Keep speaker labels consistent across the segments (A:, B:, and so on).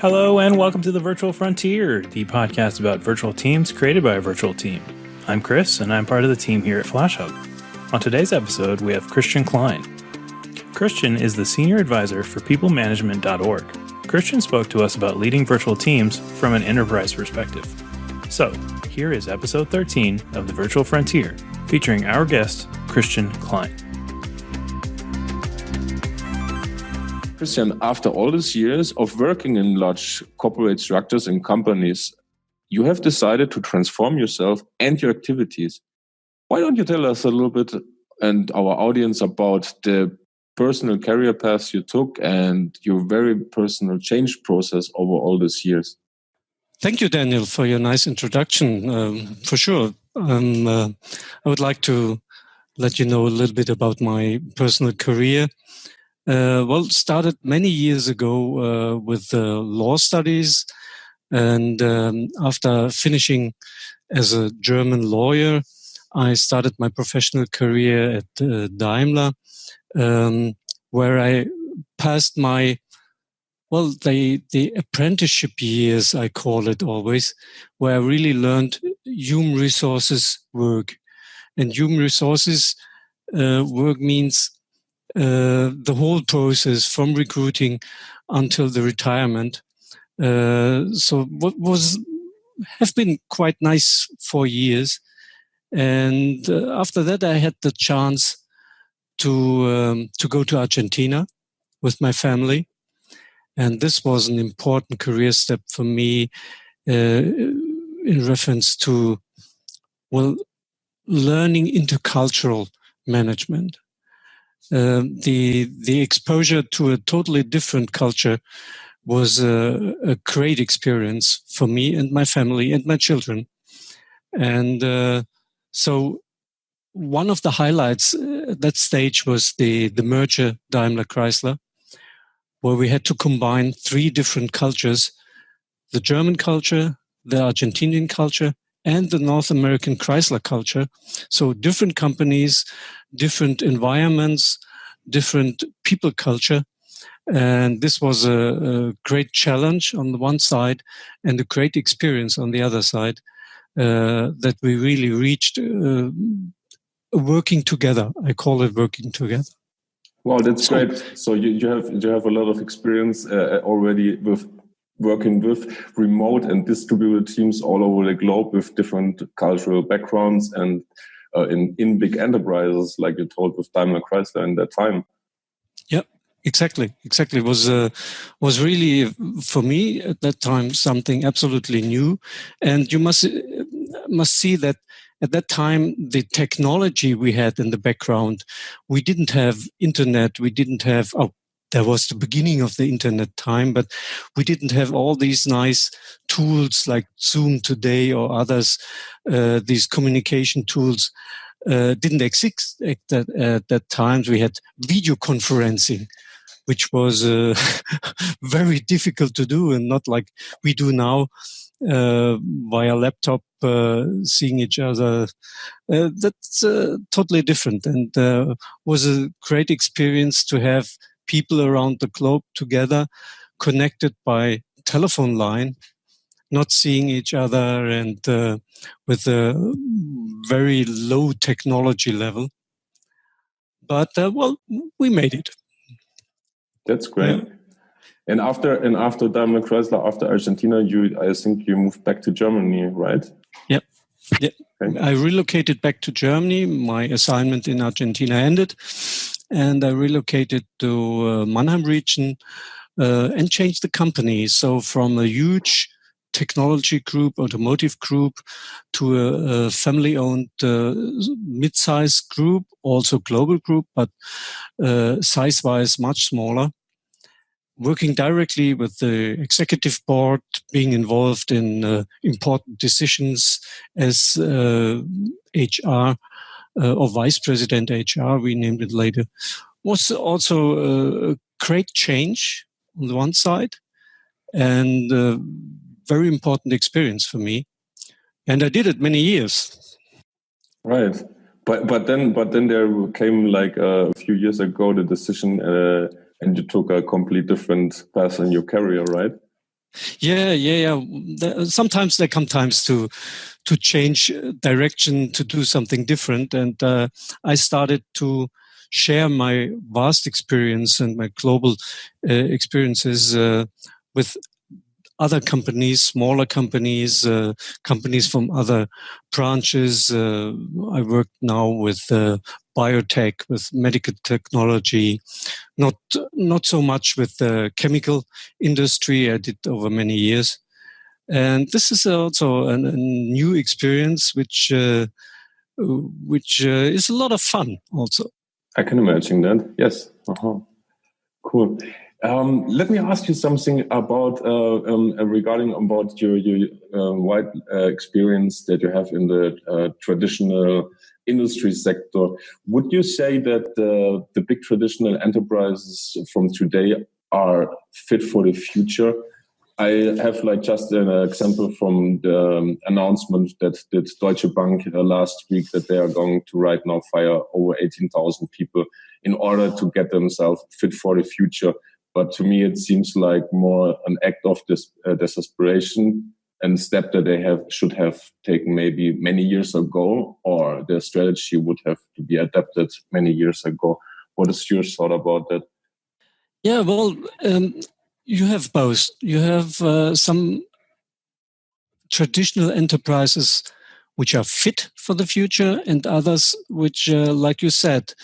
A: Hello and welcome to the Virtual Frontier, the podcast about virtual teams created by a virtual team. I'm Chris, and I'm part of the team here at FlashHub. On today's episode, we have Christian Klein. Christian is the Senior Advisor for peoplemanagement.org. Christian spoke to us about leading virtual teams from an enterprise perspective. So, here is episode 13 of the Virtual Frontier, featuring our guest, Christian Klein.
B: Christian, after all these years of working in large corporate structures and companies, you have decided to transform yourself and your activities. Why don't you tell us a little bit and our audience about the personal career paths you took and your very personal change process over all these years?
C: Thank you, Daniel, for your nice introduction. For sure. I would like to let you know a little bit about my personal career. Started many years ago with law studies, and after finishing as a German lawyer, I started my professional career at Daimler, where I passed my, the apprenticeship years, I call it always, where I really learned human resources work. And human resources work means the whole process from recruiting until the retirement. So what have been quite nice 4 years. And after that, I had the chance to go to Argentina with my family. And this was an important career step for me in reference to, learning intercultural management. The exposure to a totally different culture was a great experience for me and my family and my children. And so one of the highlights at that stage was the merger Daimler-Chrysler, where we had to combine 3 different cultures: the German culture, the Argentinian culture, and the North American Chrysler culture. So different companies, different environments, different people culture. And this was a great challenge on the one side and a great experience on the other side, that we really reached working together. I call it working together.
B: Wow, that's great. So you have a lot of experience already with working with remote and distributed teams all over the globe with different cultural backgrounds and in big enterprises, like you told with Daimler Chrysler in that time.
C: Yeah, exactly. It was really, for me at that time, something absolutely new. And you must see that at that time, the technology we had in the background, we didn't have internet, we didn't have, there was the beginning of the internet time, but we didn't have all these nice tools like Zoom today or others. These communication tools didn't exist at that time. We had video conferencing, which was very difficult to do and not like we do now via laptop, seeing each other. That's totally different, and was a great experience to have people around the globe together, connected by telephone line, not seeing each other, and with a very low technology level. But we made it.
B: That's great. Yeah. And after Daimler Chrysler, after Argentina, I think you moved back to Germany, right?
C: Yep. Yeah. Okay. I relocated back to Germany. My assignment in Argentina ended, and I relocated to Mannheim region and changed the company. So from a huge technology group, automotive group, to a family-owned mid-sized group, also global group, but size-wise much smaller. Working directly with the executive board, being involved in important decisions as HR or vice president HR, we named it later, was also a great change on the one side and a very important experience for me. And I did it many years.
B: Right. But then there came like a few years ago the decision and you took a complete different path in your career, right?
C: Yeah. Sometimes there come times to change direction, to do something different. And I started to share my vast experience and my global experiences with other companies, smaller companies, companies from other branches. I work now with biotech, with medical technology, not so much with the chemical industry. I did over many years. And this is also a new experience, which is a lot of fun also.
B: I can imagine that. Yes. Uh-huh. Cool. Let me ask you something about regarding about your wide experience that you have in the traditional industry sector. Would you say that the big traditional enterprises from today are fit for the future? I have just an example from the announcement that did Deutsche Bank last week that they are going to right now fire over 18,000 people in order to get themselves fit for the future. But to me, it seems like more an act of desperation and step that they should have taken maybe many years ago, or their strategy would have to be adapted many years ago. What is your thought about that?
C: Yeah, well, you have both. You have some traditional enterprises which are fit for the future, and others which, like you said,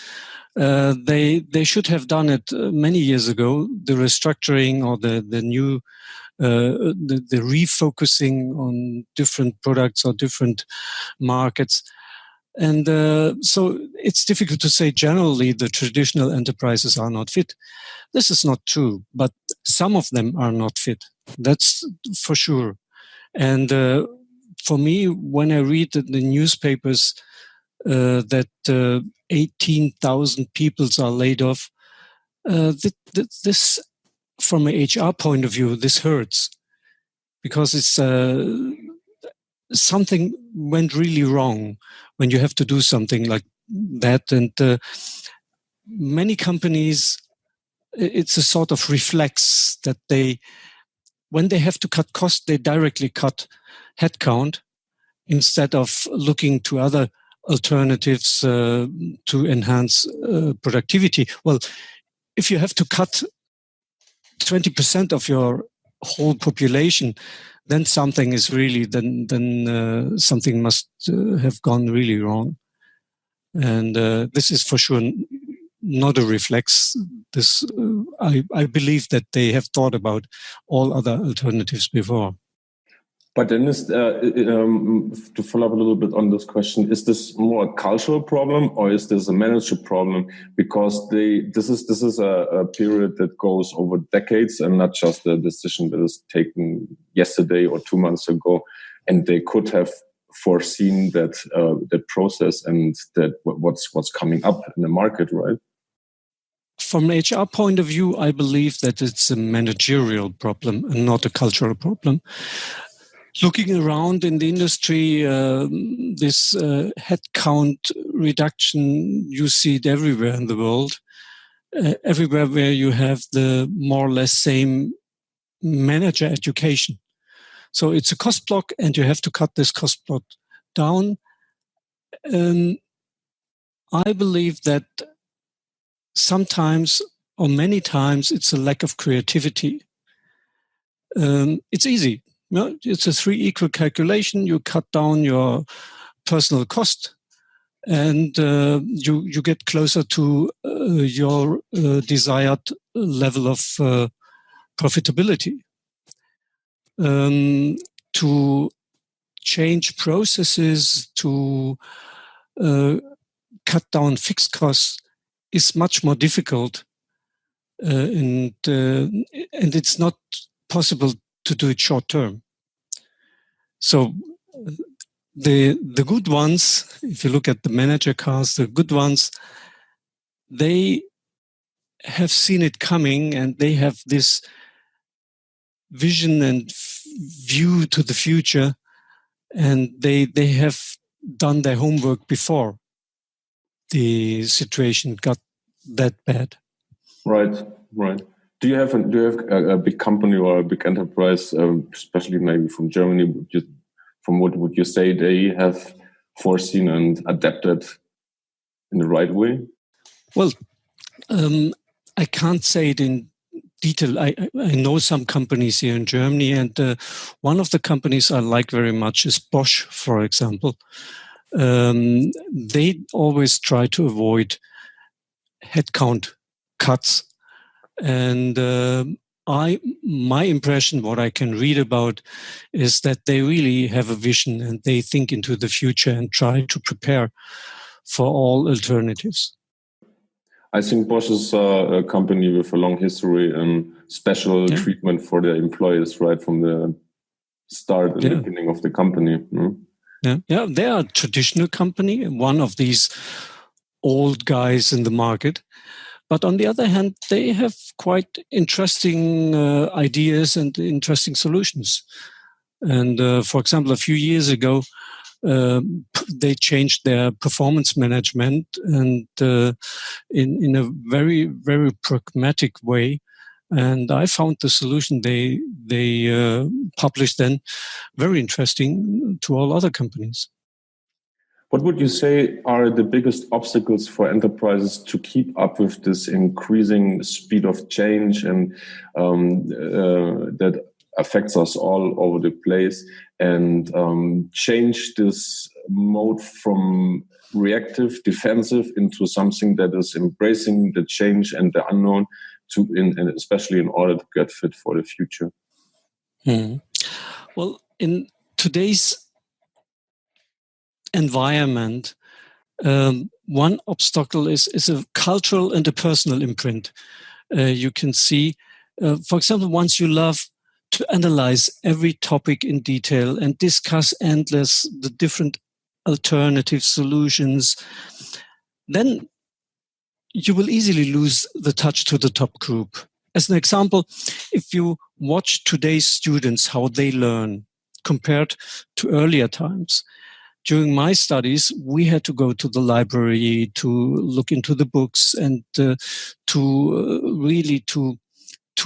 C: they should have done it many years ago. The restructuring or the new the refocusing on different products or different markets. And so it's difficult to say generally the traditional enterprises are not fit. This is not true, but some of them are not fit. That's for sure. And for me, when I read the newspapers that 18,000 people are laid off, this, from an HR point of view, this hurts because it's something went really wrong when you have to do something like that. And many companies, it's a sort of reflex that when they have to cut costs, they directly cut headcount instead of looking to other alternatives to enhance productivity. Well, if you have to cut 20% of your whole population, then something is really, then something must have gone really wrong. And this is for sure not a reflex. This, I believe that they have thought about all other alternatives before.
B: But then, to follow up a little bit on this question, is this more a cultural problem or is this a management problem? Because this is a period that goes over decades and not just a decision that is taken yesterday or 2 months ago. And they could have foreseen that process and that what's coming up in the market, right?
C: From an HR point of view, I believe that it's a managerial problem and not a cultural problem. Looking around in the industry, this headcount reduction, you see it everywhere in the world. Everywhere where you have the more or less same manager education. So it's a cost block and you have to cut this cost block down. I believe that sometimes or many times it's a lack of creativity. It's easy. No, it's a 3 equal calculation. You cut down your personal cost and you get closer to your desired level of profitability. To change processes, to cut down fixed costs is much more difficult. And it's not possible to do it short term. So the good ones, if you look at the manager cars, the good ones, they have seen it coming and they have this vision and view to the future, and they have done their homework before the situation got that bad.
B: Right. Do you have a big company or a big enterprise, especially maybe from Germany? From what would you say they have foreseen and adapted in the right way?
C: Well, I can't say it in detail. I know some companies here in Germany, and one of the companies I like very much is Bosch, for example. They always try to avoid headcount cuts. And my impression, what I can read about, is that they really have a vision and they think into the future and try to prepare for all alternatives.
B: I think Bosch is a company with a long history and special treatment for their employees right from the start and the beginning of the company.
C: Yeah, they are a traditional company, one of these old guys in the market. But on the other hand, they have quite interesting ideas and interesting solutions. And for example, a few years ago, they changed their performance management and in a very, very pragmatic way. And I found the solution they published then very interesting to all other companies.
B: What would you say are the biggest obstacles for enterprises to keep up with this increasing speed of change and that affects us all over the place, and change this mode from reactive, defensive into something that is embracing the change and the unknown, and especially in order to get fit for the future?
C: Well, in today's environment, one obstacle is a cultural and a personal imprint. You can see, for example, once you love to analyze every topic in detail and discuss the different alternative solutions, then you will easily lose the touch to the top group. As an example, if you watch today's students, how they learn compared to earlier times. During my studies, we had to go to the library to look into the books and to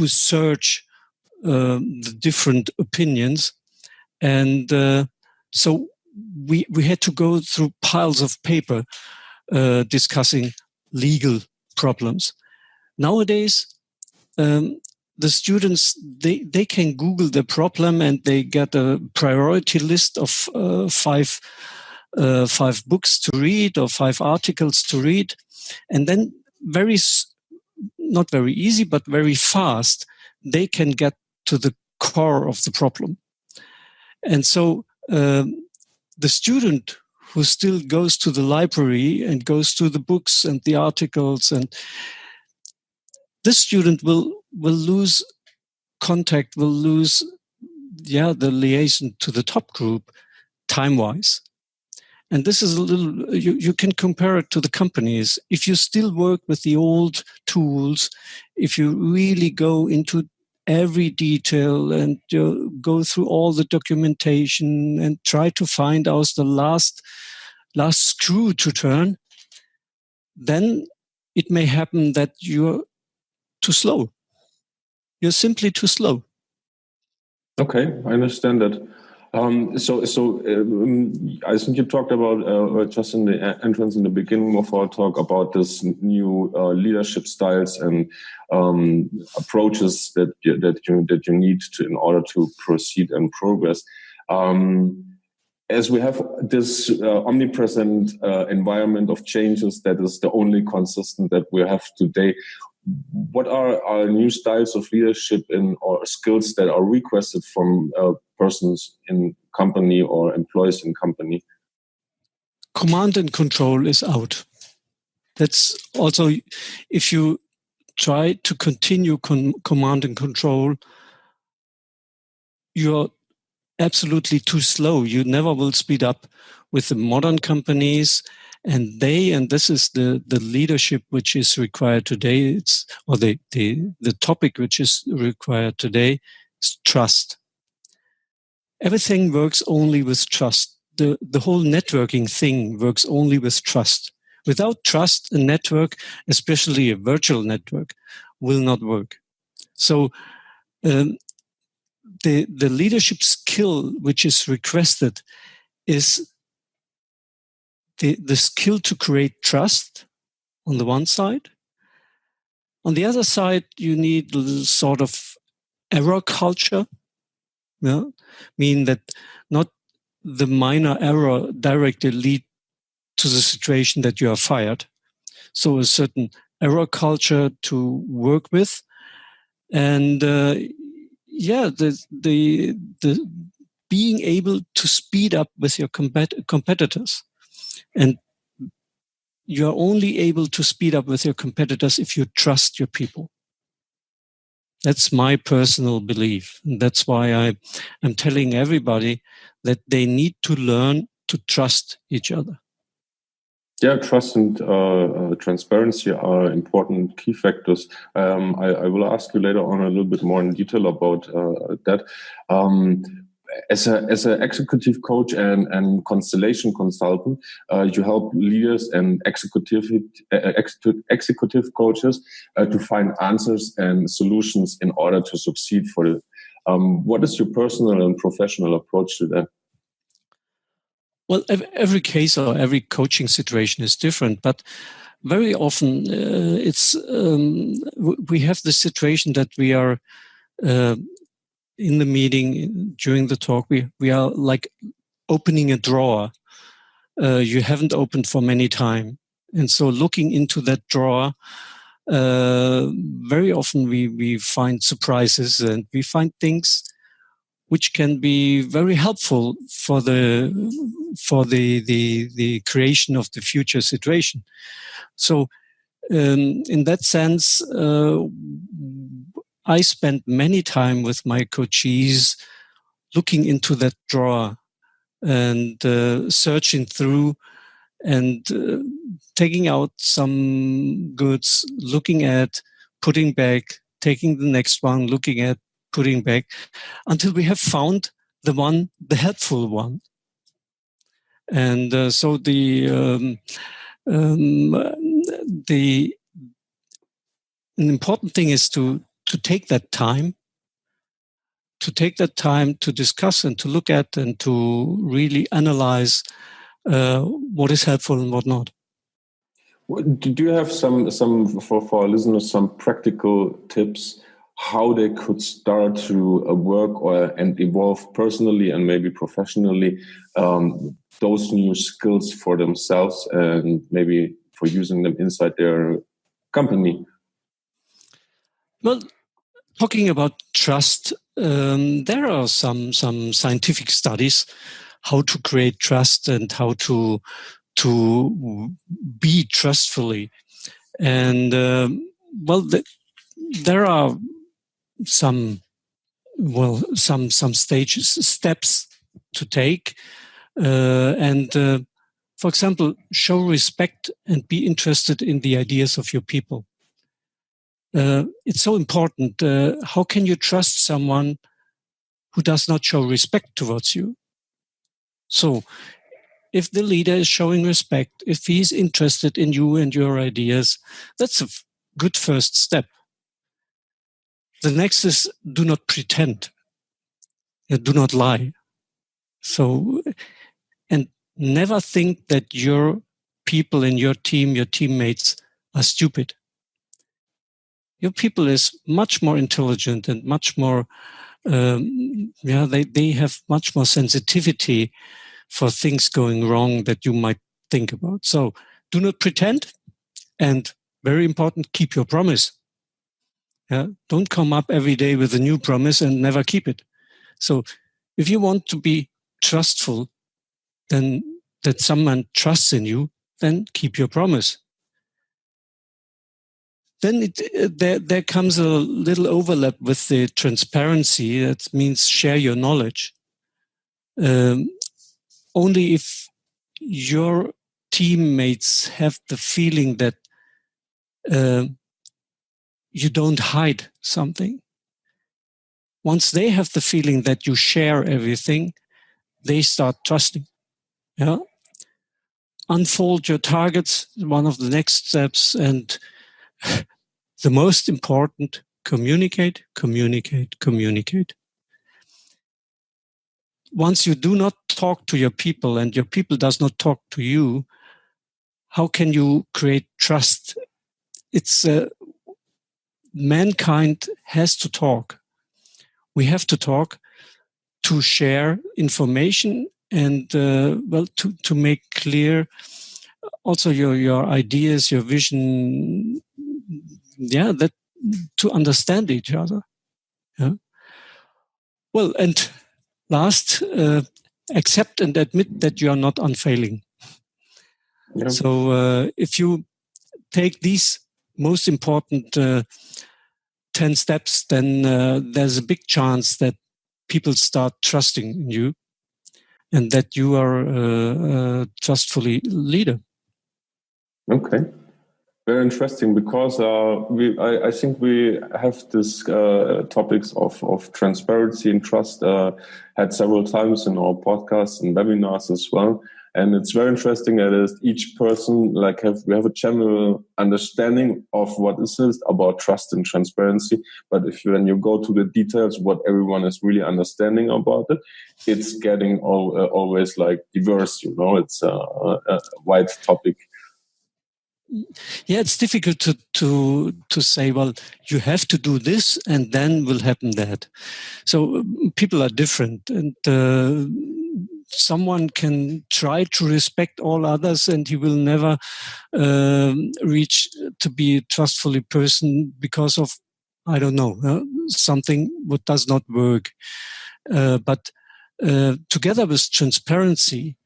C: search the different opinions. And so we had to go through piles of paper discussing legal problems. Nowadays, the students, they can Google the problem and they get a priority list of five books to read or 5 articles to read. And then not very easy, but very fast, they can get to the core of the problem. And so the student who still goes to the library and goes to the books and the articles, and this student will lose contact, will lose the liaison to the top group time-wise. And this is a little, you can compare it to the companies. If you still work with the old tools, if you really go into every detail and go through all the documentation and try to find out the last screw to turn, then it may happen that you're too slow. You're simply too slow.
B: Okay, I understand that. So I think you talked about just in the entrance in the beginning of our talk about this new leadership styles and approaches that you need in order to proceed and progress. As we have this omnipresent environment of changes that is the only consistent that we have today, what are our new styles of leadership or skills that are requested from persons in company or employees in company?
C: Command and control is out. That's also, if you try to continue command and control, you're absolutely too slow. You never will speed up with the modern companies. And this is the leadership which is required today. The topic which is required today is trust. Everything works only with trust. The whole networking thing works only with trust. Without trust, a network, especially a virtual network, will not work. So the leadership skill which is requested is the skill to create trust on the one side. On the other side, you need sort of error culture, mean that not the minor error directly lead to the situation that you are fired. So a certain error culture to work with, and the being able to speed up with your competitors, and you are only able to speed up with your competitors if you trust your people. That's my personal belief. And that's why I'm telling everybody that they need to learn to trust each other.
B: Yeah, trust and transparency are important key factors. I will ask you later on a little bit more in detail about that. As an executive coach and constellation consultant, you help leaders and executive coaches to find answers and solutions in order to succeed for it. What is your personal and professional approach to that?
C: Well, every case or every coaching situation is different, but very often we have the situation that we are in the meeting, during the talk, we are like opening a drawer you haven't opened for many time. And so looking into that drawer, very often we find surprises and we find things which can be very helpful for the creation of the future situation. So in that sense, I spent many time with my coachees looking into that drawer and searching through and taking out some goods, looking at, putting back, taking the next one, looking at, putting back, until we have found the helpful one. And so an important thing is to take that time, to discuss and to look at and to really analyze what is helpful and what not.
B: Do you have some for our listeners, some practical tips how they could start to work and evolve personally and maybe professionally those new skills for themselves and maybe for using them inside their company?
C: Well, talking about trust, there are some scientific studies how to create trust and how to be trustfully. And there are some steps to take. For example, show respect and be interested in the ideas of your people. It's so important. How can you trust someone who does not show respect towards you? So if the leader is showing respect, if he's interested in you and your ideas, that's a good first step. The next is do not pretend. Do not lie. So, and never think that your people in your team, your teammates are stupid. Your people is much more intelligent and much more, they have much more sensitivity for things going wrong that you might think about. So do not pretend, and very important, keep your promise. Don't come up every day with a new promise and never keep it. So if you want to be trustful, then that someone trusts in you, then keep your promise. Then there comes a little overlap with the transparency. That means share your knowledge. Only if your teammates have the feeling that you don't hide something. Once they have the feeling that you share everything, they start trusting. Unfold your targets, one of the next steps, and the most important, communicate, communicate, communicate. Once you do not talk to your people and your people does not talk to you, how can you create trust? It's mankind has to talk. We have to talk to share information and to make clear also your ideas, your vision. Yeah, that to understand each other. Yeah. Well, and last, accept and admit that you are not unfailing. Yeah. So if you take these most important 10 steps, then there's a big chance that people start trusting in you and that you are a trustfully leader.
B: Okay. Very interesting, because I think we have this topics of transparency and trust had several times in our podcasts and webinars as well. And it's very interesting that each person we have a general understanding of what is about trust and transparency. But when you go to the details, what everyone is really understanding about it, it's getting always diverse. It's a wide topic.
C: Yeah, it's difficult to say, well, you have to do this and then will happen that. So people are different, and someone can try to respect all others and he will never reach to be a trustfully person because of, I don't know, something what does not work. But together with transparency,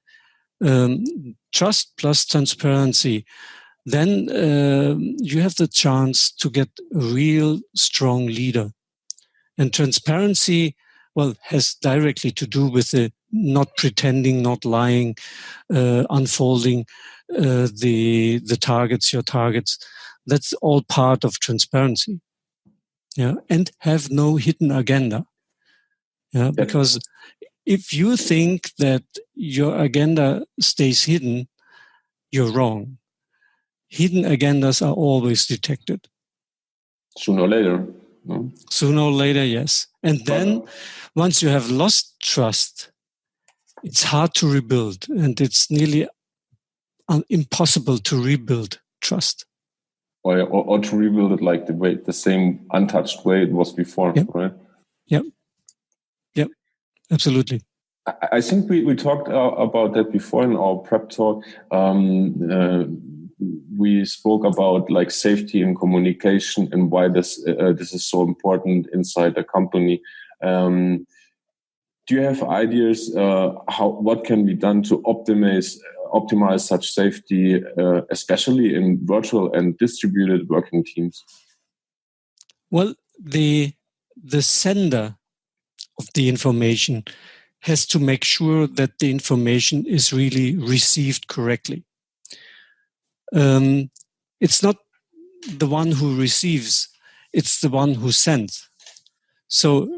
C: trust plus transparency, then you have the chance to get a real strong leader. And transparency, well, has directly to do with the not pretending, not lying, unfolding the targets, your targets. That's all part of transparency. Yeah, and have no hidden agenda. Yeah, because if you think that your agenda stays hidden, you're wrong. Hidden agendas are always detected.
B: Sooner or later. No?
C: Sooner or later, yes. And then once you have lost trust, it's hard to rebuild, and it's nearly impossible to rebuild trust.
B: Or to rebuild it the same untouched way it was before, right?
C: Yep, absolutely.
B: I think we talked about that before in our prep talk. We spoke about safety and communication and why this is so important inside a company. Do you have ideas what can be done to optimize such safety, especially in virtual and distributed working teams?
C: Well, the sender of the information has to make sure that the information is really received correctly. It's not the one who receives, it's the one who sends. So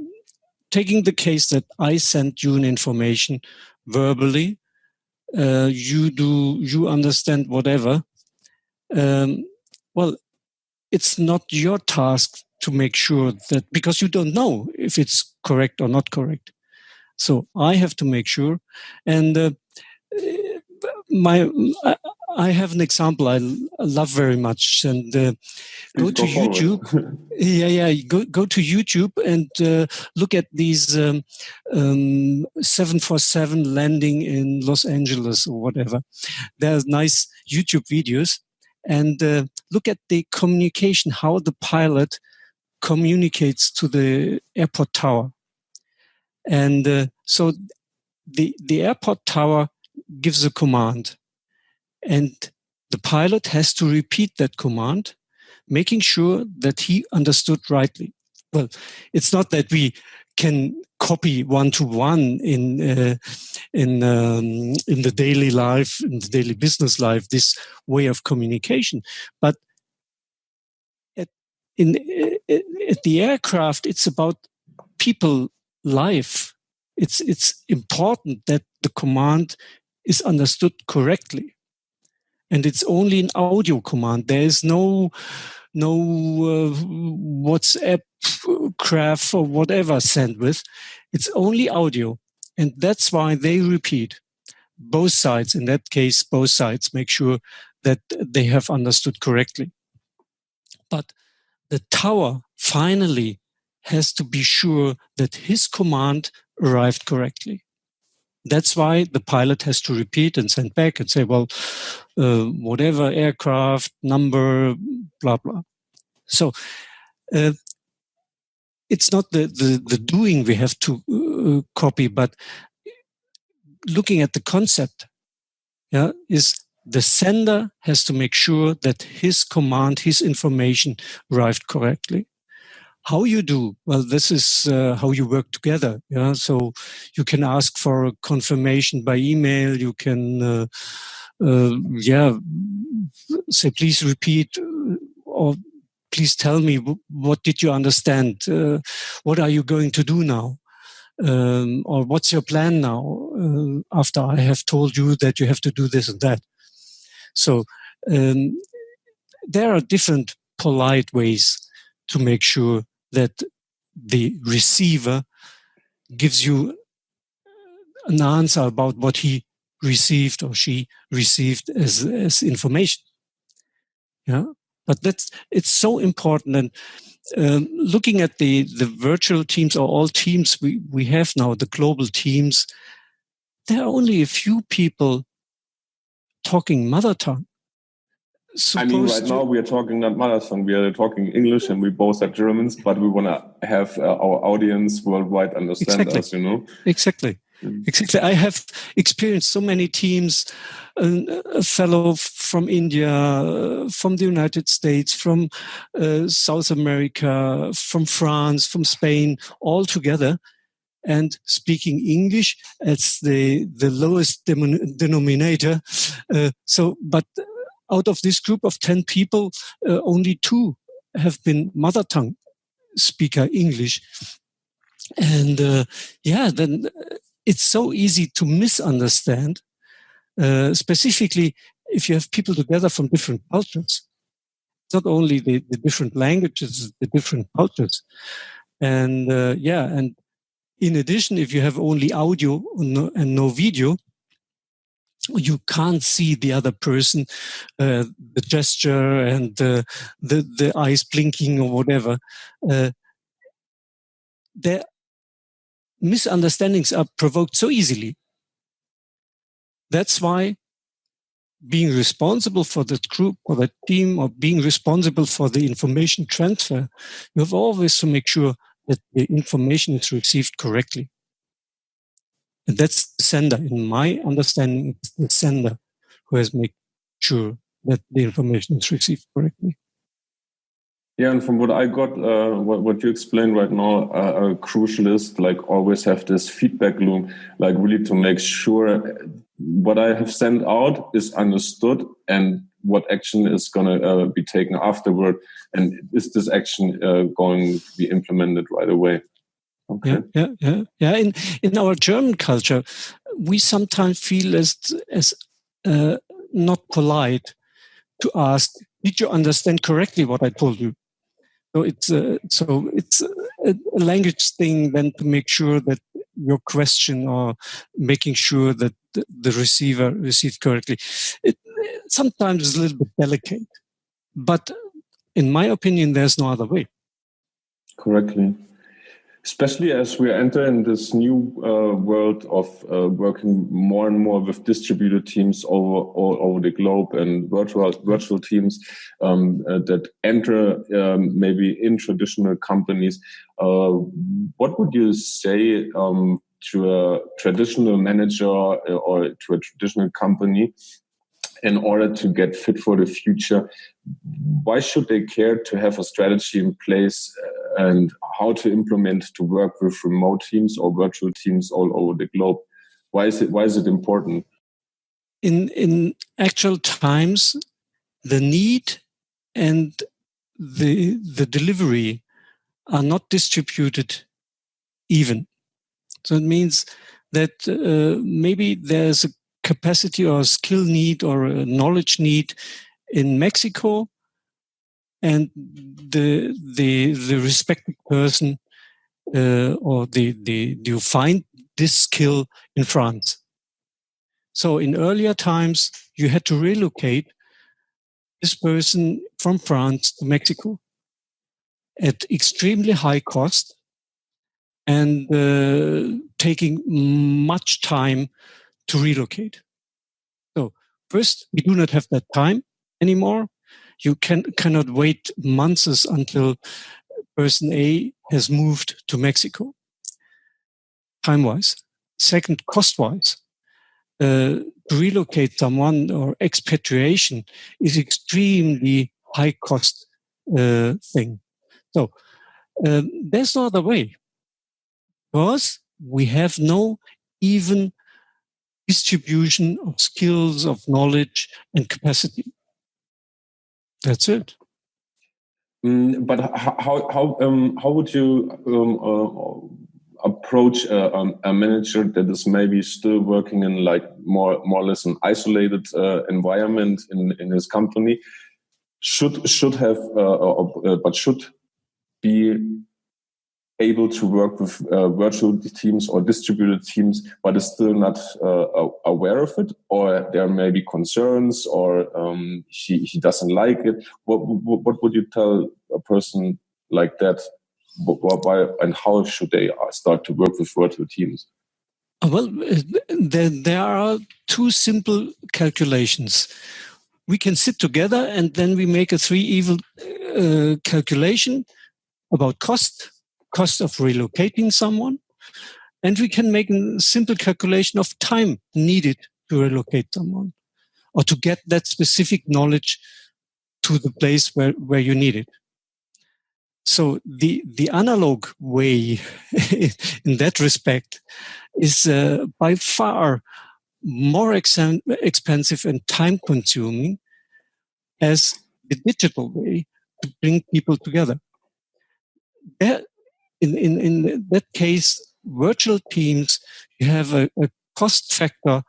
C: taking the case that I sent you an information verbally, you understand whatever. Well, it's not your task to make sure that, because you don't know if it's correct or not correct. So I have to make sure. And I have an example I love very much, and go to YouTube. Go to YouTube and look at these 747 landing in Los Angeles or whatever. There's nice YouTube videos, and look at the communication, how the pilot communicates to the airport tower. And so the airport tower gives a command, and the pilot has to repeat that command, making sure that he understood rightly. Well, it's not that we can copy one-to-one in the daily life, in the daily business life, this way of communication. But at the aircraft, it's about people life. It's important that the command is understood correctly. And it's only an audio command. There is no no WhatsApp graph or whatever sent with. It's only audio. And that's why they repeat. Both sides, in that case, both sides make sure that they have understood correctly. But the tower finally has to be sure that his command arrived correctly. That's why the pilot has to repeat and send back and say, well, whatever aircraft, number, blah, blah. So it's not the doing we have to copy, but looking at the concept, is the sender has to make sure that his command, his information arrived correctly. How you do? Well, this is how you work together. Yeah, so you can ask for a confirmation by email. You can, say, please repeat, or please tell me what did you understand? What are you going to do now? Or what's your plan now? After I have told you that you have to do this and that. So there are different polite ways to make sure that the receiver gives you an answer about what he received or she received as information. Yeah, but it's so important. And looking at the virtual teams or all teams we have now, the global teams, there are only a few people talking mother tongue.
B: I mean, right now we are talking not mother tongue, we are talking English, and we both are Germans, but we want to have our audience worldwide understand us, you know?
C: Exactly. Exactly. I have experienced so many teams, a fellow from India, from the United States, from South America, from France, from Spain, all together, and speaking English as the lowest denominator. But out of this group of 10 people, only 2 have been mother tongue speaker English. And then it's so easy to misunderstand, specifically if you have people together from different cultures. It's not only the different languages, the different cultures. And and in addition, if you have only audio and no video, you can't see the other person, the gesture and the eyes blinking or whatever. Their misunderstandings are provoked so easily. That's why being responsible for that group or that team, or being responsible for the information transfer, you have always to make sure that the information is received correctly. And that's the sender. In my understanding, it's the sender who has made sure that the information is received correctly.
B: Yeah, and from what I got, what you explained right now, a crucial is like always have this feedback loop, like really to make sure what I have sent out is understood and what action is going to be taken afterward. And is this action going to be implemented right away? Okay.
C: Yeah. In our German culture, we sometimes feel as not polite to ask, did you understand correctly what I told you? So it's a language thing then to make sure that your question or making sure that the receiver received correctly. It sometimes is a little bit delicate, but in my opinion, there's no other way.
B: Correctly. Especially as we enter in this new world of working more and more with distributed teams all over the globe and virtual teams that enter maybe in traditional companies. What would you say to a traditional manager or to a traditional company in order to get fit for the future? Why should they care to have a strategy in place and how to implement to work with remote teams or virtual teams all over the globe? Why is it important?
C: In actual times, the need and the delivery are not distributed even. So it means that maybe there's a capacity or a skill need or a knowledge need in Mexico, and the respected person or you find this skill in France. So in earlier times, you had to relocate this person from France to Mexico at extremely high cost and taking much time to relocate. So first, we do not have that time anymore. You cannot wait months until person A has moved to Mexico, time-wise. Second, cost-wise. To relocate someone or expatriation is extremely high-cost thing. So there's no other way, because we have no even distribution of skills, of knowledge, and capacity. That's it.
B: But how would you approach a manager that is maybe still working in like more or less an isolated environment in his company? Should be able to work with virtual teams or distributed teams, but is still not aware of it, or there may be concerns, or he doesn't like it. What would you tell a person like that? Why and how should they start to work with virtual teams?
C: Well, there are two simple calculations. We can sit together and then we make a three-evil calculation about cost of relocating someone, and we can make a simple calculation of time needed to relocate someone or to get that specific knowledge to the place where you need it. So the analog way in that respect is by far more expensive and time consuming as the digital way to bring people together. In that case, virtual teams, you have a cost factor,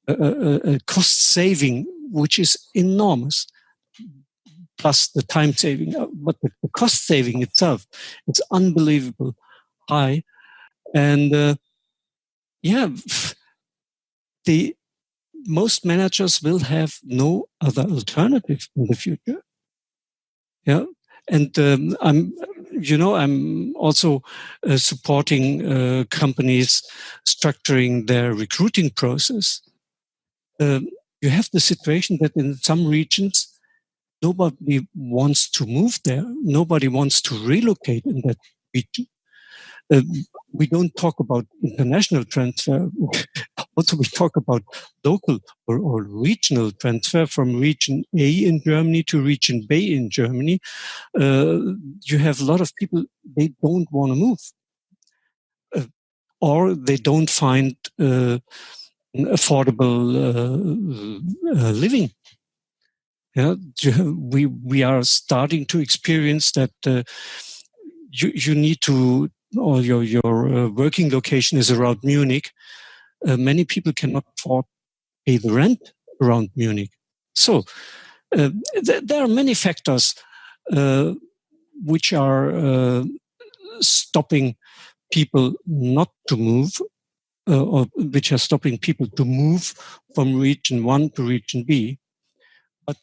C: a cost saving, which is enormous, plus the time saving. But the cost saving itself is unbelievable high. And most managers will have no other alternative in the future. Yeah. And I'm also supporting companies structuring their recruiting process. You have the situation that in some regions, nobody wants to move there. Nobody wants to relocate in that region. We don't talk about international transfer. Also, we talk about local or regional transfer from region A in Germany to region B in Germany. You have a lot of people, they don't want to move. Or they don't find affordable living. Yeah, we are starting to experience that you need to, or your working location is around Munich. Many people cannot afford pay the rent around Munich. So there are many factors which are stopping people not to move, or which are stopping people to move from region 1 to region B. But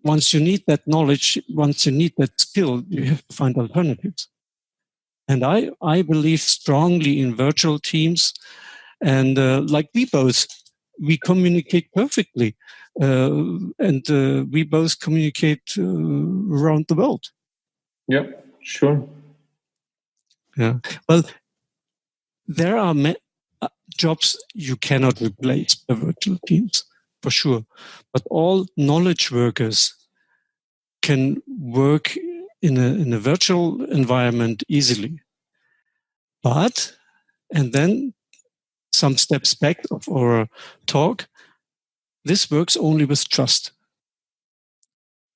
C: once you need that knowledge, once you need that skill, you have to find alternatives. And I believe strongly in virtual teams. And like we both, we communicate perfectly. And we both communicate around the world.
B: Yeah, sure.
C: Yeah. Well, there are jobs you cannot replace by virtual teams, for sure. But all knowledge workers can work in a virtual environment easily. But, and then some steps back of our talk, this works only with trust.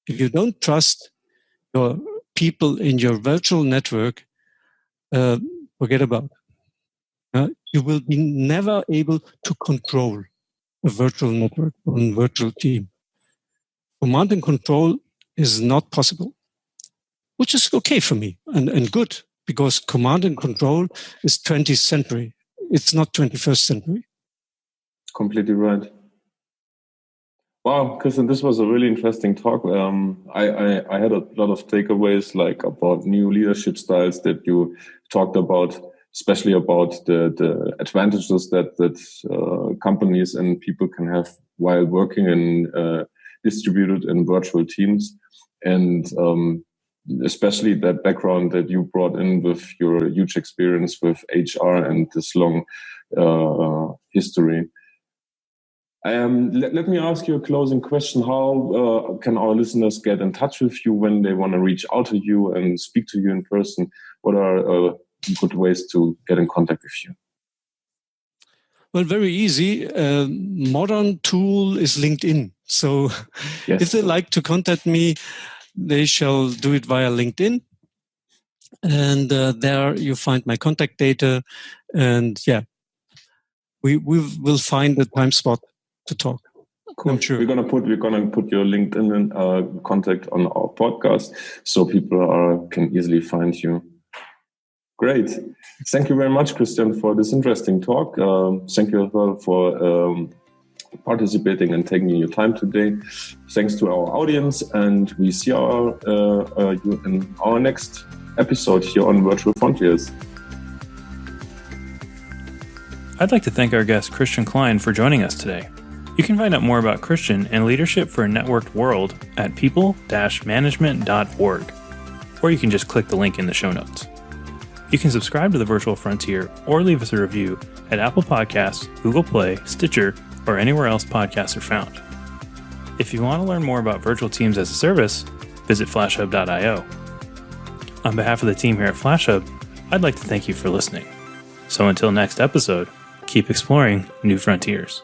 C: If you don't trust your people in your virtual network, forget about it. You will be never able to control a virtual network or a virtual team. Command and control is not possible. which is okay for me and good, because command and control is 20th century. It's not 21st century.
B: Completely right. Wow, Christian, this was a really interesting talk. I had a lot of takeaways, like about new leadership styles that you talked about, especially about the advantages that companies and people can have while working in distributed and virtual teams, and especially that background that you brought in with your huge experience with HR and this long history. Let me ask you a closing question. How can our listeners get in touch with you when they want to reach out to you and speak to you in person? What are good ways to get in contact with you?
C: Well, very easy. Modern tool is LinkedIn. So yes. If they like to contact me, they shall do it via LinkedIn. And there you find my contact data. And yeah, we will find the time spot to talk.
B: Cool. I'm sure. We're gonna put your LinkedIn contact on our podcast, so people can easily find you. Great. Thank you very much, Christian, for this interesting talk. Thank you as well for participating and taking your time today. Thanks to our audience, and we see you in our next episode here on Virtual Frontiers.
A: I'd like to thank our guest Christian Klein for joining us today. You can find out more about Christian and leadership for a networked world at people-management.org, or you can just click the link in the show notes. You can subscribe to the Virtual Frontier or leave us a review at Apple Podcasts, Google Play, Stitcher, or anywhere else podcasts are found. If you want to learn more about virtual teams as a service, visit flashhub.io. On behalf of the team here at FlashHub, I'd like to thank you for listening. So until next episode, keep exploring new frontiers.